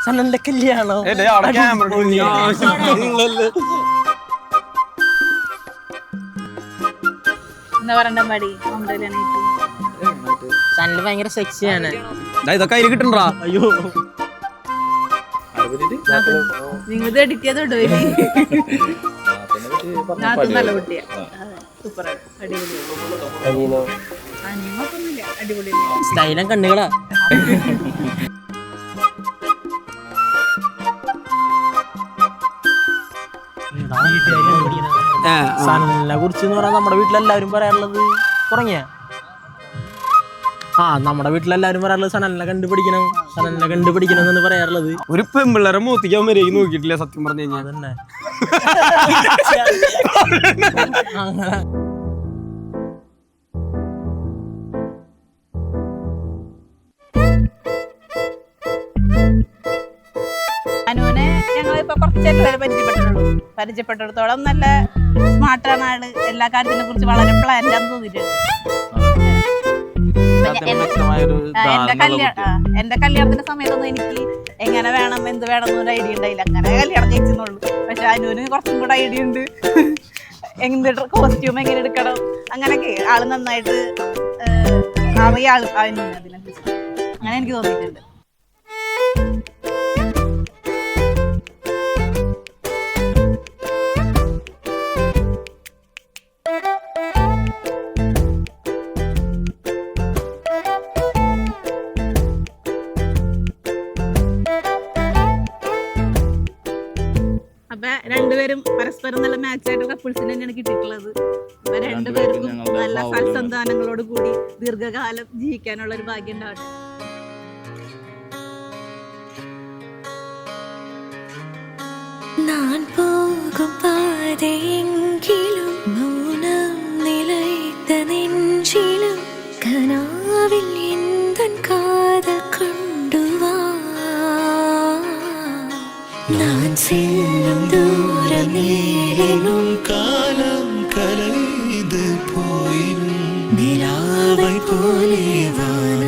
സനലിന്റെ കല്യാണം. സനല് ഭയങ്കര സെക്സിയാണ്. ഇതൊക്കെ അതിൽ കിട്ടണ്ടാ. അയ്യോ നിങ്ങൾ എഡിറ്റ് ചെയ്തോട്ടോ. നല്ല കുട്ടിയാ, സൂപ്പറാണ്, അടിപൊളിയൊന്നുമില്ല, അടിപൊളി സ്റ്റൈലും കണ്ണുകളാ. സനലിനെ കുറിച്ച് പറഞ്ഞാൽ നമ്മുടെ വീട്ടിലെല്ലാവരും പറയാറുള്ളത് തുടങ്ങിയ നമ്മുടെ വീട്ടിലെല്ലാവരും പറയാറുള്ളത് സനലിനെ കണ്ടുപിടിക്കണം, സനലിനെ കണ്ടുപിടിക്കണം എന്നാണ് പറയാറുള്ളത്. ഒരു പെമ്പിള്ളേരെ മൂത്തിക്കാൻ വരെ നോക്കിയിട്ടില്ല സത്യം പറഞ്ഞു കഴിഞ്ഞാൽ. അതന്നെ അനുവിനെ ഞങ്ങളിപ്പോ കുറച്ചേരം പരിചയപ്പെട്ടിടത്തോളം നല്ല സ്മാർട്ടാണ് ആള്. എല്ലാ കാര്യത്തിനെ കുറിച്ച് വളരെ പ്ലാൻഡാന്ന് തോന്നിയിട്ടുണ്ട്. എന്റെ കല്യാണത്തിന്റെ സമയത്തൊന്നും എനിക്ക് എങ്ങനെ വേണം എന്ത് വേണം എന്നൊരു ഐഡിയ ഉണ്ടായില്ല. അങ്ങനെ കല്യാണം കഴിച്ചെന്നുള്ളൂ. പക്ഷെ അനുവിന് കുറച്ചും കൂടെ ഐഡിയ ഉണ്ട്. എന്ത് കോസ്റ്റ്യൂം എങ്ങനെ എടുക്കണം അങ്ങനെയൊക്കെ ആള് നന്നായിട്ട് അറിയ ആള് അതിനെക്കുറിച്ച്. അങ്ങനെ എനിക്ക് തോന്നിയിട്ടുണ്ട്. അപ്പൊ രണ്ടുപേരും പരസ്പരം നല്ല മാച്ചായിട്ട് കപ്പിൾസിന് തന്നെയാണ് കിട്ടിയിട്ടുള്ളത്. അപ്പൊ രണ്ടുപേർക്കും നല്ല സൽസന്താനങ്ങളോട് കൂടി ദീർഘകാലം ജീവിക്കാനുള്ള ഒരു ഭാഗ്യം ഉണ്ടാവട്ടെ. நான் போகும் பாதையெங்கிலும் மௌனம் நிலைத்த நெஞ்சிலும் கனாவில் எந்தன் காதல் கொண்டு வா. நான் செல்லும் தூரம் நேரினும் காலம் கலைந்து போயினும் நிலாவை போலே வான